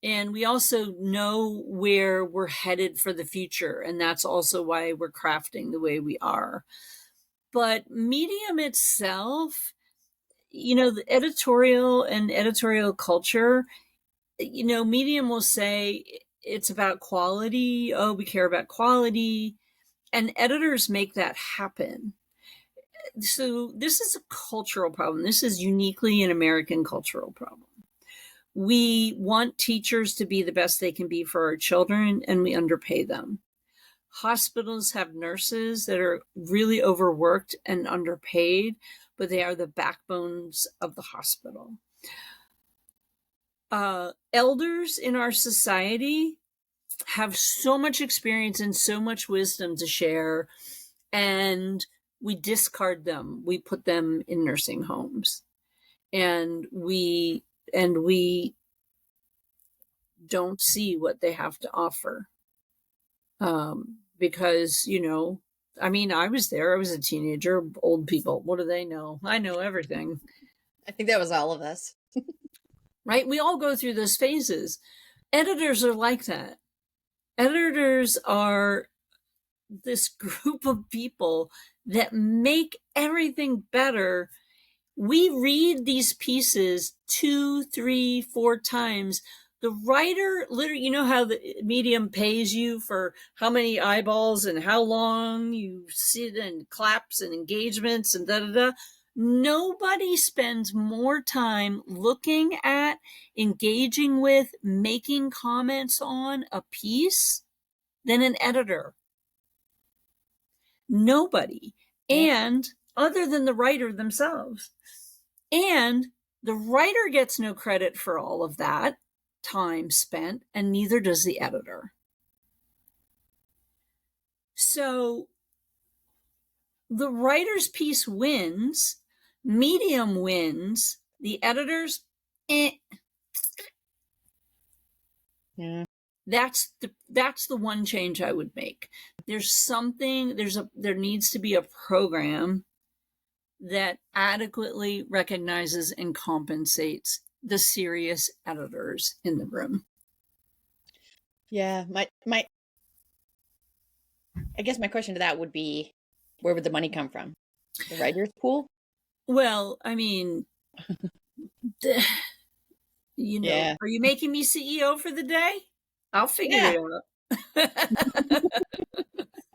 Speaker 2: And we also know where we're headed for the future. And that's also why we're crafting the way we are. But Medium itself, the editorial culture, Medium will say it's about quality. Oh, we care about quality. And editors make that happen. So this is a cultural problem. This is uniquely an American cultural problem. We want teachers to be the best they can be for our children, and we underpay them. Hospitals have nurses that are really overworked and underpaid, but they are the backbones of the hospital. Elders in our society have so much experience and so much wisdom to share, and we discard them. We put them in nursing homes, and we don't see what they have to offer. Because, I mean, I was there. I was a teenager. Old people, what do they know? I know everything.
Speaker 1: I think that was all of us.
Speaker 2: Right? We all go through those phases. Editors are like that. Editors are this group of people that make everything better. We read these pieces 2, 3, 4 times. The writer, literally, how the Medium pays you for how many eyeballs and how long you sit and claps and engagements and da-da-da. Nobody spends more time looking at, engaging with, making comments on a piece than an editor. Nobody. And other than the writer themselves. And the writer gets no credit for all of that time spent, and neither does the editor. So the writer's piece wins, Medium wins, the editor's
Speaker 1: Yeah.
Speaker 2: That's the one change I would make. There needs to be a program that adequately recognizes and compensates the serious editors in the room.
Speaker 1: Yeah, I guess my question to that would be, where would the money come from? The writer's pool?
Speaker 2: Well, I mean, are you making me CEO for the day? I'll figure it out.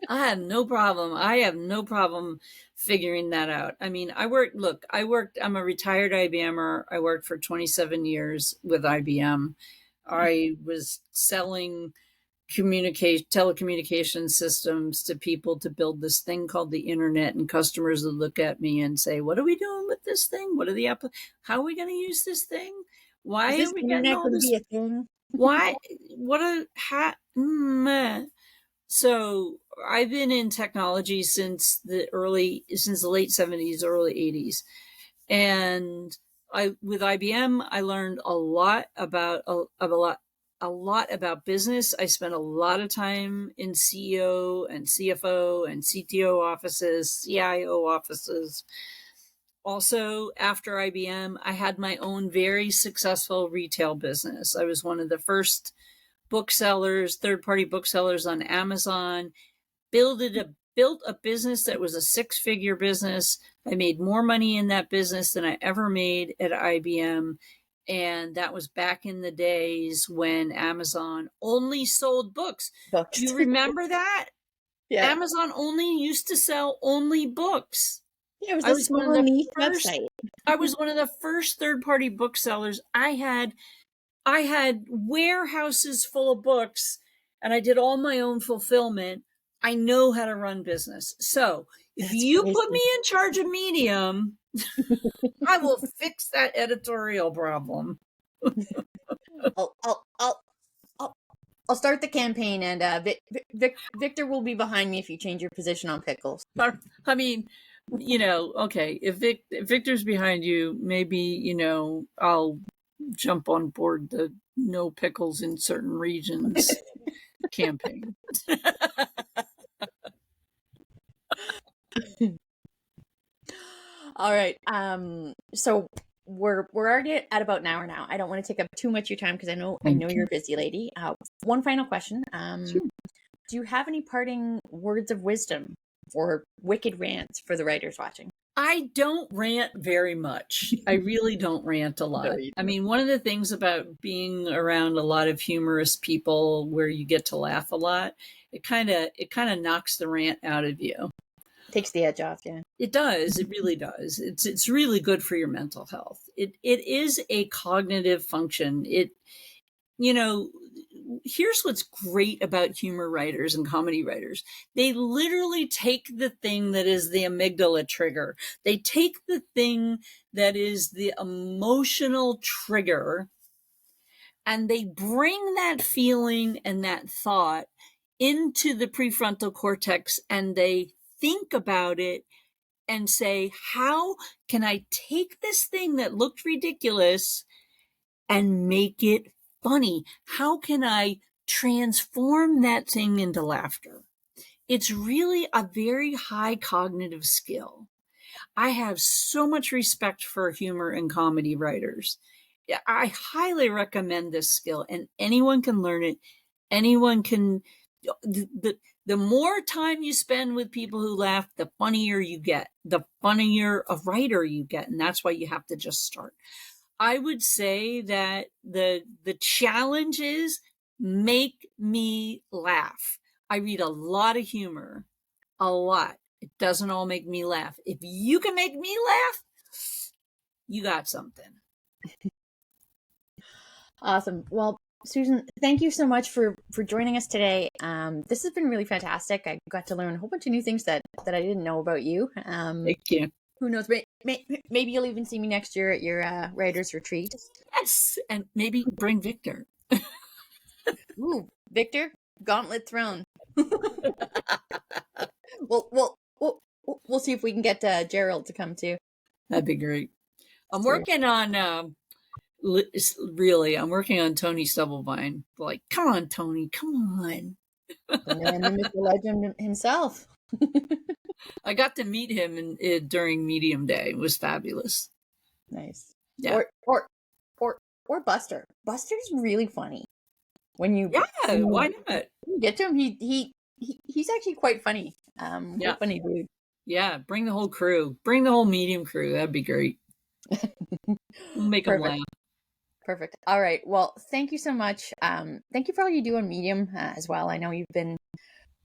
Speaker 2: I have no problem figuring that out. I mean, I'm a retired IBMer. I worked for 27 years with IBM. I was selling telecommunication systems to people to build this thing called the internet, and customers would look at me and say, what are we doing with this thing? What are the how are we going to use this thing? Why are we getting all this?
Speaker 1: Be a thing?
Speaker 2: Why? What a hat. So I've been in technology since the late 70s, early 80s. And with IBM, I learned a lot about business. I spent a lot of time in CEO and CFO and CTO offices, CIO offices. Also, after IBM, I had my own very successful retail business. I was one of the first third-party booksellers on Amazon, built a business that was a 6-figure business. I made more money in that business than I ever made at IBM. And that was back in the days when Amazon only sold books. Do you remember that?
Speaker 1: Yeah.
Speaker 2: Amazon only used to sell only books.
Speaker 1: Yeah, it was
Speaker 2: I
Speaker 1: a
Speaker 2: was one of
Speaker 1: small
Speaker 2: the
Speaker 1: niche
Speaker 2: first
Speaker 1: website.
Speaker 2: I was one of the first third-party booksellers. I had warehouses full of books, and I did all my own fulfillment. I know how to run business. So if
Speaker 1: That's
Speaker 2: you put
Speaker 1: crazy.
Speaker 2: me in charge of Medium, I will fix that editorial problem.
Speaker 1: I'll, I'll, I'll, I'll, I'll start the campaign, and Victor will be behind me if you change your position on Pickles.
Speaker 2: I mean, okay, if Victor's behind you, maybe, I'll jump on board the no pickles in certain regions campaign.
Speaker 1: All right. So we're already at about an hour now. I don't want to take up too much of your time because I know you're a busy lady. One final question.
Speaker 2: Sure.
Speaker 1: Do you have any parting words of wisdom or wicked rants for the writers watching?
Speaker 2: I don't rant very much. I really don't rant a lot. I mean, one of the things about being around a lot of humorous people where you get to laugh a lot, it kind of knocks the rant out of you.
Speaker 1: Takes the edge off, yeah.
Speaker 2: It does. It really does. It's really good for your mental health. It is a cognitive function. Here's what's great about humor writers and comedy writers. They literally take the thing that is the amygdala trigger. They take the thing that is the emotional trigger, and they bring that feeling and that thought into the prefrontal cortex, and they think about it and say, how can I take this thing that looked ridiculous and make it funny? How can I transform that thing into laughter? It's really a very high cognitive skill. I have so much respect for humor and comedy writers. I highly recommend this skill, and anyone can learn it. Anyone can. The more time you spend with people who laugh, the funnier you get, the funnier a writer you get. And that's why you have to just start. I would say that the challenge is make me laugh. I read a lot of humor, a lot. It doesn't all make me laugh. If you can make me laugh, you got something.
Speaker 1: Awesome. Well, Susan, thank you so much for joining us today. This has been really fantastic. I got to learn a whole bunch of new things that I didn't know about you.
Speaker 2: Thank you.
Speaker 1: Who knows? Maybe you'll even see me next year at your writers retreat.
Speaker 2: Yes, and maybe bring Victor.
Speaker 1: Ooh, Victor, gauntlet thrown. We'll see if we can get Gerald to come too.
Speaker 2: That'd be great. I'm working on really. I'm working on Tony Stubblevine. Like, come on, Tony, come on.
Speaker 1: The man, the myth, the legend himself.
Speaker 2: I got to meet him during Medium Day. It was fabulous.
Speaker 1: Nice.
Speaker 2: Yeah.
Speaker 1: Or Buster. Buster's really funny.
Speaker 2: Why not?
Speaker 1: You get to him, he's actually quite funny. Funny dude.
Speaker 2: Yeah, bring the whole crew. Bring the whole Medium crew. That'd be great. We'll make them laugh.
Speaker 1: Perfect. All right. Well, thank you so much. Thank you for all you do on Medium as well. I know you've been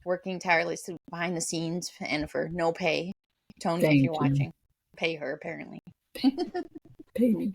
Speaker 1: working tirelessly behind the scenes and for no pay. Tony, if you're watching, pay her, apparently.
Speaker 2: Pay me.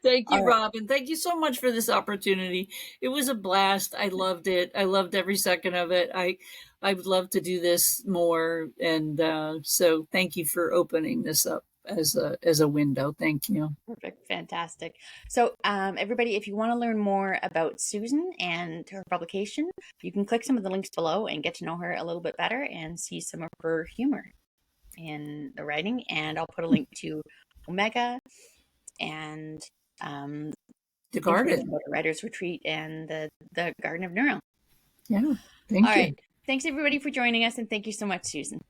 Speaker 2: Thank you, Robin. Thank you so much for this opportunity. It was a blast. I loved it. I loved every second of it. I would love to do this more. And so thank you for opening this up as a window. Thank you.
Speaker 1: Perfect. Fantastic. So everybody, if you want to learn more about Susan and her publication, you can click some of the links below and get to know her a little bit better and see some of her humor in the writing. And I'll put a link to Omega and
Speaker 2: the garden,
Speaker 1: about the writers retreat, and the Garden of Neuro.
Speaker 2: Yeah. Thank you.
Speaker 1: All right. Thanks everybody for joining us, and thank you so much, Susan.